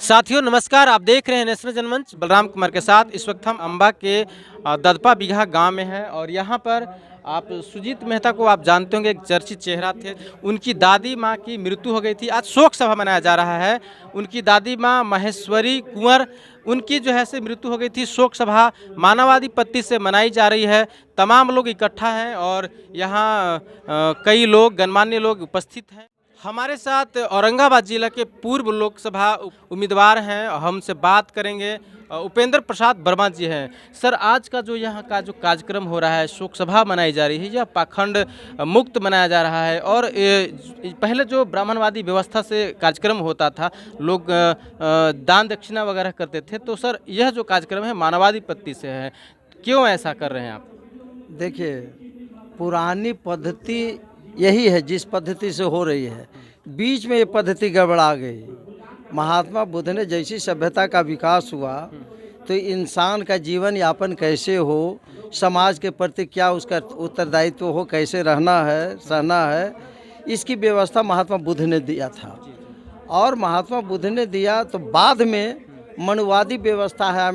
साथियों नमस्कार, आप देख रहे हैं नेशनल जनमंच बलराम कुमार के साथ। इस वक्त हम अंबा के ददपा बिगहा गांव में हैं और यहां पर आप सुजीत मेहता को आप जानते होंगे, एक चर्चित चेहरा थे। उनकी दादी मां की मृत्यु हो गई थी। आज शोक सभा मनाया जा रहा है। उनकी दादी मां महेश्वरी कुंवर, उनकी जो है से मृत्यु हो गई थी। शोक सभा मानववादी पत्ती से मनाई जा रही है। तमाम लोग इकट्ठा हैं और यहाँ कई लोग गणमान्य लोग उपस्थित हैं। हमारे साथ औरंगाबाद जिला के पूर्व लोकसभा उम्मीदवार हैं, हमसे बात करेंगे। उपेंद्र प्रसाद वर्मा जी हैं। सर, आज का जो यहाँ का जो कार्यक्रम हो रहा है, शोक सभा मनाई जा रही है, यह पाखंड मुक्त मनाया जा रहा है और पहले जो ब्राह्मणवादी व्यवस्था से कार्यक्रम होता था, लोग दान दक्षिणा वगैरह करते थे, तो सर यह जो कार्यक्रम है मानववादी पत्ती से है, क्यों ऐसा कर रहे हैं आप? देखिए, पुरानी पद्धति यही है जिस पद्धति से हो रही है। बीच में ये पद्धति गड़बड़ा गई। महात्मा बुद्ध ने जैसी सभ्यता का विकास हुआ तो इंसान का जीवन यापन कैसे हो, समाज के प्रति क्या उसका उत्तरदायित्व हो, कैसे रहना है, सहना है, इसकी व्यवस्था महात्मा बुद्ध ने दिया था। और महात्मा बुद्ध ने दिया तो बाद में मनुवादी व्यवस्था है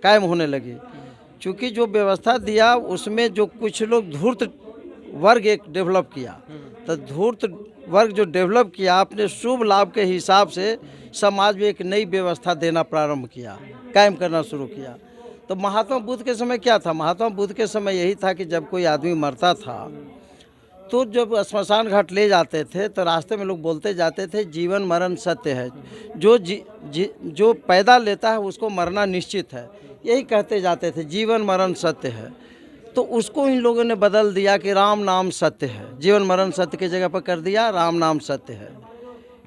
कायम होने लगी। चूँकि जो व्यवस्था दिया उसमें जो कुछ लोग धूर्त वर्ग एक डेवलप किया, तो धूर्त वर्ग जो डेवलप किया अपने शुभ लाभ के हिसाब से समाज में एक नई व्यवस्था देना प्रारंभ किया, कायम करना शुरू किया। तो महात्मा बुद्ध के समय क्या था? महात्मा बुद्ध के समय यही था कि जब कोई आदमी मरता था तो जब स्मशान घाट ले जाते थे तो रास्ते में लोग बोलते जाते थे जीवन मरण सत्य है, जो पैदा लेता है उसको मरना निश्चित है, यही कहते जाते थे जीवन मरण सत्य है। तो उसको इन लोगों ने बदल दिया कि राम नाम सत्य है, जीवन मरण सत्य की जगह पर कर दिया राम नाम सत्य है।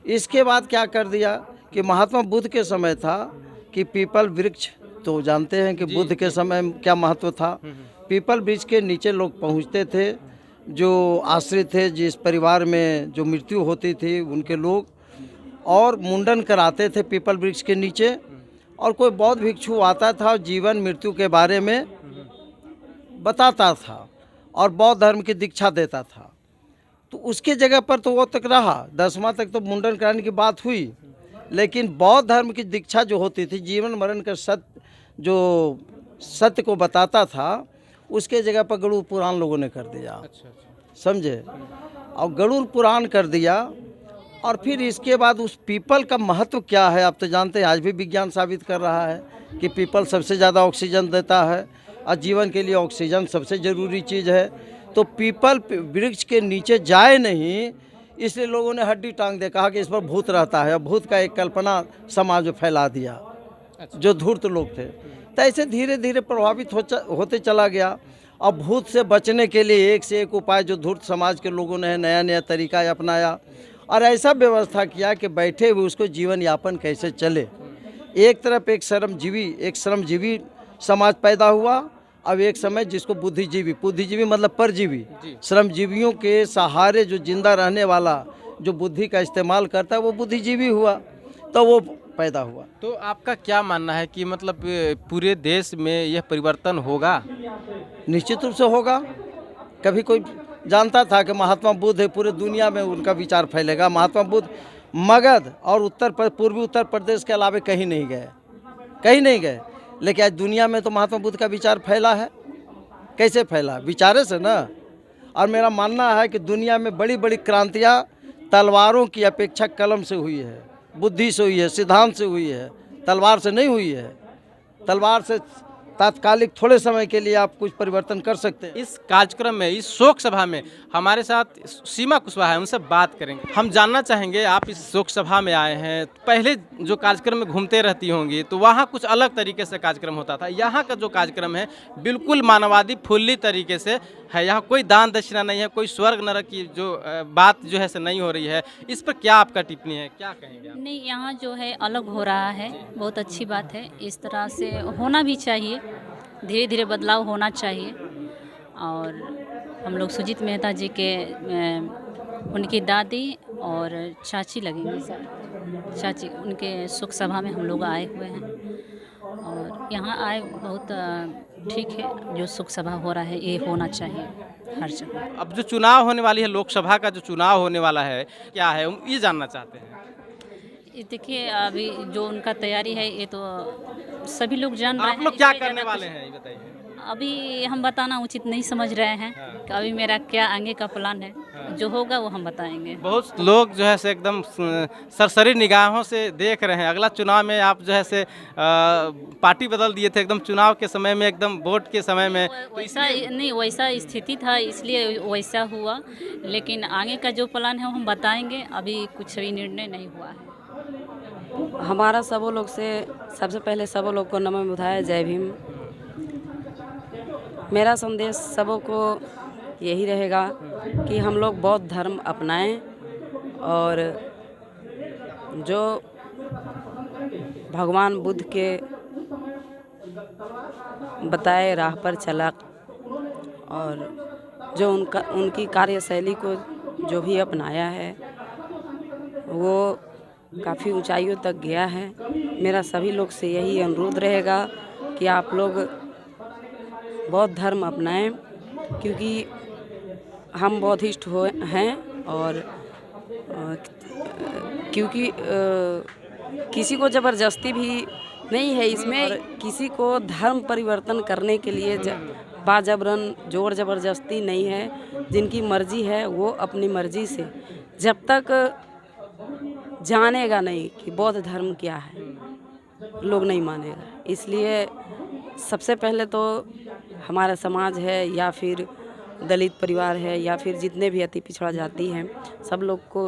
इसके बाद क्या कर दिया कि महात्मा बुद्ध के समय था कि पीपल वृक्ष, तो जानते हैं कि बुद्ध के समय क्या महत्व था। पीपल वृक्ष के नीचे लोग पहुंचते थे, जो आश्रित थे, जिस परिवार में जो मृत्यु होती थी उनके लोग, और मुंडन कराते थे पीपल वृक्ष के नीचे। और कोई बौद्ध भिक्षु आता था और जीवन मृत्यु के बारे में बताता था और बौद्ध धर्म की दीक्षा देता था। तो उसके जगह पर तो वो तक रहा, 10वां तक तो मुंडन कराने की बात हुई, लेकिन बौद्ध धर्म की दीक्षा जो होती थी, जीवन मरण का जो सत्य को बताता था, उसके जगह पर गरुड़ पुराण लोगों ने कर दिया। समझे? और गरुड़ पुराण कर दिया। और फिर इसके बाद उस पीपल का महत्व क्या है आप तो जानते हैं, आज भी विज्ञान साबित कर रहा है कि पीपल सबसे ज़्यादा ऑक्सीजन देता है और जीवन के लिए ऑक्सीजन सबसे ज़रूरी चीज़ है। तो पीपल वृक्ष के नीचे जाए नहीं, इसलिए लोगों ने हड्डी टांग दे, कहा कि इस पर भूत रहता है। भूत का एक कल्पना समाज में फैला दिया, जो धूर्त लोग थे। तो ऐसे धीरे धीरे प्रभावित होते चला गया। अब भूत से बचने के लिए एक से एक उपाय जो धूर्त समाज के लोगों ने नया नया तरीका अपनाया और ऐसा व्यवस्था किया कि बैठे हुए उसको जीवन यापन कैसे चले। एक तरफ एक श्रमजीवी समाज पैदा हुआ। अब एक समय जिसको बुद्धिजीवी मतलब परजीवी, श्रमजीवियों के सहारे जो जिंदा रहने वाला, जो बुद्धि का इस्तेमाल करता है, वो बुद्धिजीवी हुआ, तो वो पैदा हुआ। तो आपका क्या मानना है कि मतलब पूरे देश में यह परिवर्तन होगा? निश्चित रूप से होगा। कभी कोई जानता था कि महात्मा बुद्ध है, पूरे दुनिया में उनका विचार फैलेगा? महात्मा बुद्ध मगध और पूर्वी उत्तर प्रदेश के अलावा कहीं नहीं गए। लेकिन आज दुनिया में तो महात्मा बुद्ध का विचार फैला है। कैसे फैला? विचारे से ना। और मेरा मानना है कि दुनिया में बड़ी बड़ी क्रांतियाँ तलवारों की अपेक्षा कलम से हुई है, बुद्धि से हुई है, सिद्धांत से हुई है, तलवार से नहीं हुई है। तलवार से तात्कालिक थोड़े समय के लिए आप कुछ परिवर्तन कर सकते हैं। इस कार्यक्रम में, इस शोक सभा में हमारे साथ सीमा कुशवाहा है, उनसे बात करेंगे। हम जानना चाहेंगे, आप इस शोक सभा में आए हैं, पहले जो कार्यक्रम में घूमते रहती होंगी तो वहाँ कुछ अलग तरीके से कार्यक्रम होता था। यहाँ का जो कार्यक्रम है बिल्कुल मानववादी फुल्ली तरीके से है। यहाँ कोई दान दक्षिणा नहीं है, कोई स्वर्ग नरक की जो बात जो है से नहीं हो रही है। इस पर क्या आपका टिप्पणी है, क्या कहेंगे आप? नहीं, यहाँ जो है अलग हो रहा है, बहुत अच्छी बात है। इस तरह से होना भी चाहिए, धीरे धीरे बदलाव होना चाहिए। और हम लोग सुजीत मेहता जी के उनकी दादी और चाची लगेंगे सर, चाची, उनके शोक सभा में हम लोग आए हुए हैं और यहाँ आए बहुत ठीक है। जो शोक सभा हो रहा है ये होना चाहिए हर जगह। अब जो चुनाव होने वाली है, लोकसभा का जो चुनाव होने वाला है, क्या है, हम ये जानना चाहते हैं। देखिए अभी जो उनका तैयारी है ये तो सभी लोग जान रहे आप हैं। लोग क्या इसमें करने ज़्यादा वाले कुछ- हैं ये बताइए। अभी हम बताना उचित नहीं समझ रहे हैं कि अभी मेरा क्या आगे का प्लान है। जो होगा वो हम बताएंगे। बहुत लोग जो है से एकदम सरसरी निगाहों से देख रहे हैं। अगला चुनाव में आप जो है से पार्टी बदल दिए थे एकदम चुनाव के समय में, एकदम वोट के समय में। तो वैसा नहीं, वैसा स्थिति था इसलिए वैसा हुआ, लेकिन आगे का जो प्लान है वो हम बताएंगे। अभी कुछ भी निर्णय नहीं हुआ है। हमारा सबों लोग से सबसे पहले सबों लोग को नमन बुधाया, जय भीम। मेरा संदेश सबों को यही रहेगा कि हम लोग बौद्ध धर्म अपनाएं और जो भगवान बुद्ध के बताए राह पर चला और जो उनकी कार्यशैली को जो भी अपनाया है वो काफ़ी ऊंचाइयों तक गया है। मेरा सभी लोग से यही अनुरोध रहेगा कि आप लोग बौद्ध धर्म अपनाएं, क्योंकि हम बौद्धिस्ट हैं और क्योंकि किसी को ज़बरदस्ती भी नहीं है इसमें, और किसी को धर्म परिवर्तन करने के लिए बाजबरन जोर ज़बरदस्ती नहीं है। जिनकी मर्जी है वो अपनी मर्जी से जब तक जानेगा नहीं कि बौद्ध धर्म क्या है, लोग नहीं मानेगा। इसलिए सबसे पहले तो हमारा समाज है या फिर दलित परिवार है या फिर जितने भी अति पिछड़ा जाति हैं, सब लोग को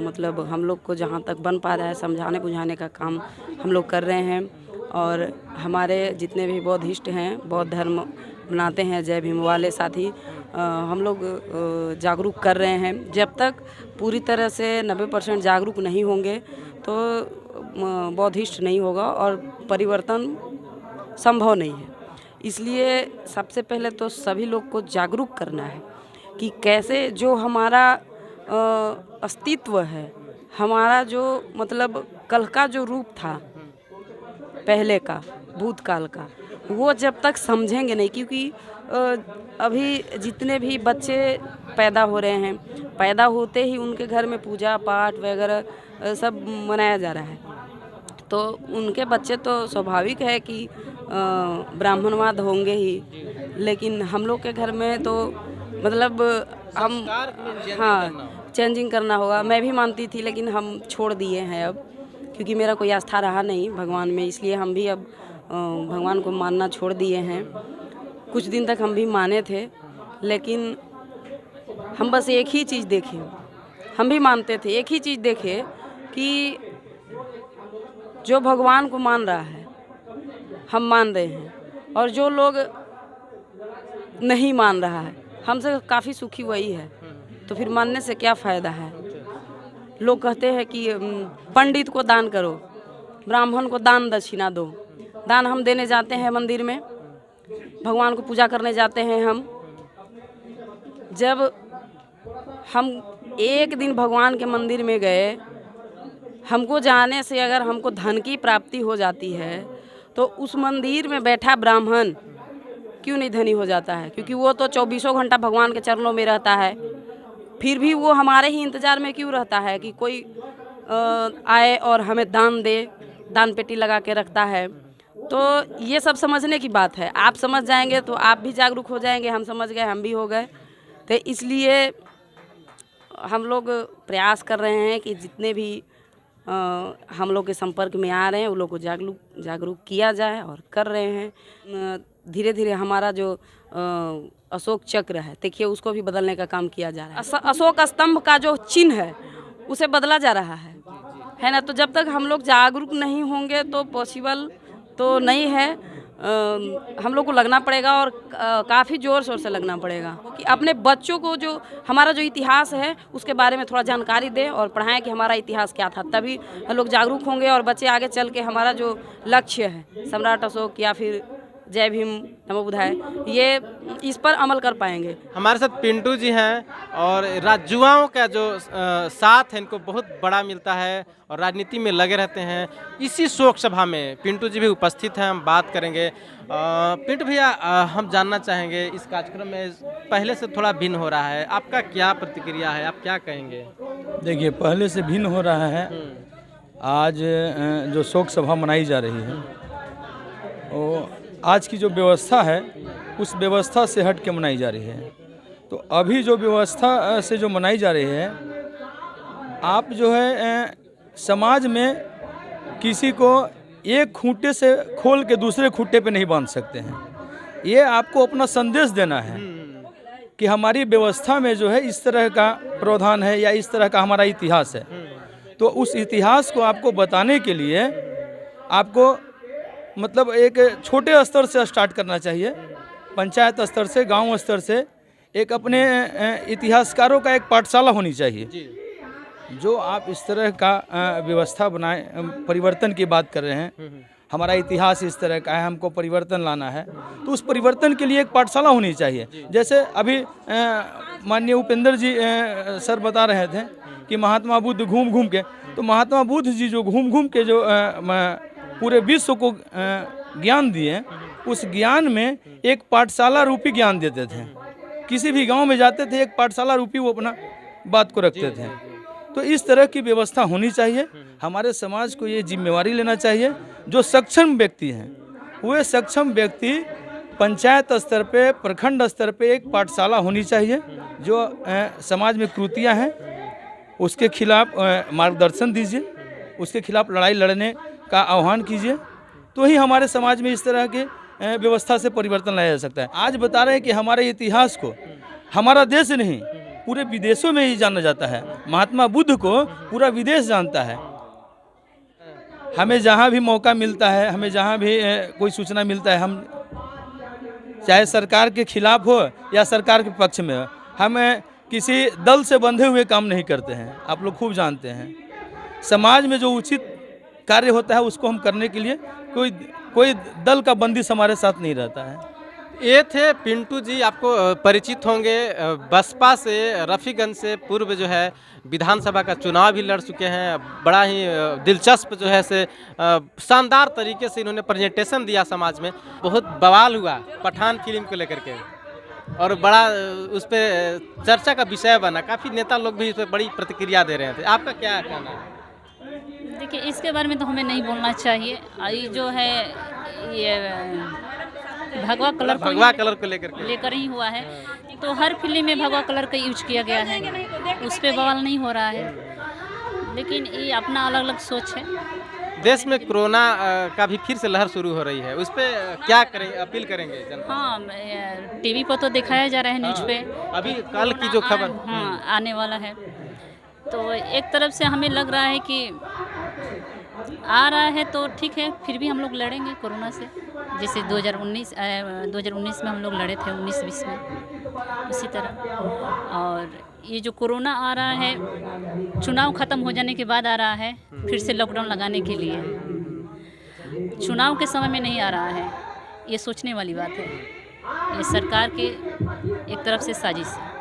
मतलब हम लोग को जहाँ तक बन पा रहा है समझाने बुझाने का काम हम लोग कर रहे हैं। और हमारे जितने भी बौद्धिस्ट हैं, बौद्ध धर्म बनाते हैं, जय भीम वाले साथी, हम लोग जागरूक कर रहे हैं। जब तक पूरी तरह से 90% जागरूक नहीं होंगे तो बौद्धिस्ट नहीं होगा और परिवर्तन संभव नहीं है। इसलिए सबसे पहले तो सभी लोग को जागरूक करना है कि कैसे जो हमारा अस्तित्व है, हमारा जो मतलब कल का जो रूप था पहले का, भूतकाल का, वो जब तक समझेंगे नहीं, क्योंकि अभी जितने भी बच्चे पैदा हो रहे हैं, पैदा होते ही उनके घर में पूजा पाठ वगैरह सब मनाया जा रहा है, तो उनके बच्चे तो स्वाभाविक है कि ब्राह्मणवाद होंगे ही। लेकिन हम लोग के घर में तो मतलब हम चेंजिंग करना होगा। मैं भी मानती थी लेकिन हम छोड़ दिए हैं अब, क्योंकि मेरा कोई आस्था रहा नहीं भगवान में, इसलिए हम भी अब भगवान को मानना छोड़ दिए हैं। कुछ दिन तक हम भी माने थे, लेकिन हम बस एक ही चीज़ देखे, हम भी मानते थे, एक ही चीज़ देखे कि जो भगवान को मान रहा है हम मान रहे हैं, और जो लोग नहीं मान रहा है हमसे काफ़ी सुखी वही है, तो फिर मानने से क्या फ़ायदा है। लोग कहते हैं कि पंडित को दान करो, ब्राह्मण को दान दक्षिणा दो। दान हम देने जाते हैं मंदिर में, भगवान को पूजा करने जाते हैं हम। जब हम एक दिन भगवान के मंदिर में गए, हमको जाने से अगर हमको धन की प्राप्ति हो जाती है तो उस मंदिर में बैठा ब्राह्मण क्यों नहीं धनी हो जाता है, क्योंकि वो तो 24 घंटा भगवान के चरणों में रहता है। फिर भी वो हमारे ही इंतज़ार में क्यों रहता है कि कोई आए और हमें दान दे, दान पेटी लगा के रखता है। तो ये सब समझने की बात है। आप समझ जाएंगे तो आप भी जागरूक हो जाएंगे, हम समझ गए हम भी हो गए। तो इसलिए हम लोग प्रयास कर रहे हैं कि जितने भी हम लोग के संपर्क में आ रहे हैं वो लोग को जागरूक किया जाए, और कर रहे हैं। धीरे धीरे हमारा जो अशोक चक्र है, देखिए उसको भी बदलने का काम किया जा रहा है। अशोक स्तंभ का जो चिन्ह है उसे बदला जा रहा है ना। तो जब तक हम लोग जागरूक नहीं होंगे तो पॉसिबल तो नहीं है। हम लोग को लगना पड़ेगा, और काफ़ी ज़ोर शोर से लगना पड़ेगा कि अपने बच्चों को जो हमारा जो इतिहास है उसके बारे में थोड़ा जानकारी दें और पढ़ाएं कि हमारा इतिहास क्या था। तभी हम लोग जागरूक होंगे और बच्चे आगे चल के हमारा जो लक्ष्य है सम्राट अशोक या फिर जय भीम नमो बुधाय, ये इस पर अमल कर पाएंगे। हमारे साथ पिंटू जी हैं, और युवाओं का जो साथ है इनको बहुत बड़ा मिलता है और राजनीति में लगे रहते हैं। इसी शोक सभा में पिंटू जी भी उपस्थित हैं, हम बात करेंगे। पिंटू भैया, हम जानना चाहेंगे इस कार्यक्रम में पहले से थोड़ा भिन्न हो रहा है, आपका क्या प्रतिक्रिया है, आप क्या कहेंगे? देखिए, पहले से भिन्न हो रहा है आज जो शोक सभा मनाई जा रही है वो आज की जो व्यवस्था है उस व्यवस्था से हट के मनाई जा रही है। तो अभी जो व्यवस्था से जो मनाई जा रही है, आप जो है समाज में किसी को एक खूंटे से खोल के दूसरे खूंटे पे नहीं बांध सकते हैं। ये आपको अपना संदेश देना है कि हमारी व्यवस्था में जो है इस तरह का प्रावधान है या इस तरह का हमारा इतिहास है। तो उस इतिहास को आपको बताने के लिए आपको मतलब एक छोटे स्तर से स्टार्ट करना चाहिए, पंचायत स्तर से, गांव स्तर से एक अपने इतिहासकारों का एक पाठशाला होनी चाहिए। जो आप इस तरह का व्यवस्था बनाए, परिवर्तन की बात कर रहे हैं, हमारा इतिहास इस तरह का है, हमको परिवर्तन लाना है, तो उस परिवर्तन के लिए एक पाठशाला होनी चाहिए। जैसे अभी माननीय उपेंद्र जी सर बता रहे थे कि महात्मा बुद्ध घूम घूम के, तो महात्मा बुद्ध जी जो घूम घूम के जो पूरे विश्व को ज्ञान दिए, उस ज्ञान में एक पाठशाला रूपी ज्ञान देते थे। किसी भी गांव में जाते थे एक पाठशाला रूपी वो अपना बात को रखते थे। तो इस तरह की व्यवस्था होनी चाहिए। हमारे समाज को ये जिम्मेवारी लेना चाहिए, जो सक्षम व्यक्ति हैं वे सक्षम व्यक्ति पंचायत स्तर पे, प्रखंड स्तर पे एक पाठशाला होनी चाहिए। जो समाज में कुरीतियाँ हैं उसके खिलाफ मार्गदर्शन दीजिए, उसके खिलाफ लड़ाई लड़ने का आह्वान कीजिए, तो ही हमारे समाज में इस तरह की व्यवस्था से परिवर्तन लाया जा सकता है। आज बता रहे हैं कि हमारे इतिहास को हमारा देश नहीं पूरे विदेशों में ही जाना जाता है। महात्मा बुद्ध को पूरा विदेश जानता है। हमें जहाँ भी मौका मिलता है, हमें जहाँ भी कोई सूचना मिलता है, हम चाहे सरकार के खिलाफ हो या सरकार के पक्ष में हो, हम किसी दल से बंधे हुए काम नहीं करते हैं। आप लोग खूब जानते हैं, समाज में जो उचित कार्य होता है उसको हम करने के लिए कोई दल का बंदिश हमारे साथ नहीं रहता है। ये थे पिंटू जी, आपको परिचित होंगे बसपा से, रफ़ीगंज से पूर्व जो है विधानसभा का चुनाव भी लड़ चुके हैं। बड़ा ही दिलचस्प जो है से शानदार तरीके से इन्होंने प्रेजेंटेशन दिया समाज में। बहुत बवाल हुआ पठान फिल्म को लेकर के और बड़ा उस पर चर्चा का विषय बना। काफ़ी नेता लोग भी इस पर बड़ी प्रतिक्रिया दे रहे थे। आपका क्या कहना है? देखिए, इसके बारे में तो हमें नहीं बोलना चाहिए। ये जो है ये भगवा कलर को लेकर ही हुआ है, तो हर फिल्म में भगवा कलर का यूज किया गया है, उस पर बवाल नहीं हो रहा है। लेकिन ये अपना अलग अलग सोच है। देश में कोरोना का भी फिर से लहर शुरू हो रही है, उस पर क्या करें, अपील करेंगे जनता? हाँ, टीवी पर तो दिखाया जा रहा है, न्यूज़ पे अभी कल की जो खबर आने वाला है। तो एक तरफ से हमें लग रहा है कि आ रहा है तो ठीक है, फिर भी हम लोग लड़ेंगे कोरोना से, जैसे 2019 में हम लोग लड़े थे, 19-20 में उसी तरह। और ये जो कोरोना आ रहा है, चुनाव ख़त्म हो जाने के बाद आ रहा है, फिर से लॉकडाउन लगाने के लिए। चुनाव के समय में नहीं आ रहा है, ये सोचने वाली बात है। ये सरकार के एक तरफ से साजिश है।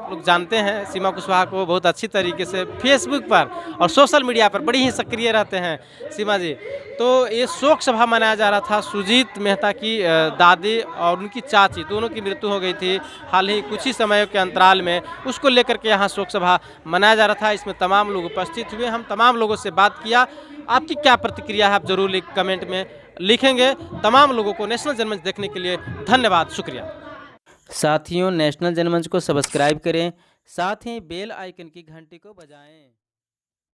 लोग जानते हैं सीमा कुशवाहा को बहुत अच्छी तरीके से फेसबुक पर और सोशल मीडिया पर बड़ी ही सक्रिय रहते हैं सीमा जी। तो ये शोक सभा मनाया जा रहा था। सुजीत मेहता की दादी और उनकी चाची दोनों की मृत्यु हो गई थी हाल ही कुछ ही समय के अंतराल में, उसको लेकर के यहाँ शोक सभा मनाया जा रहा था। इसमें तमाम लोग उपस्थित हुए, हम तमाम लोगों से बात किया। आपकी क्या प्रतिक्रिया है आप जरूर कमेंट में लिखेंगे। तमाम लोगों को नेशनल जनमंच देखने के लिए धन्यवाद, शुक्रिया। साथियों, नेशनल जनमंच को सब्सक्राइब करें, साथ ही बेल आइकन की घंटी को बजाएं।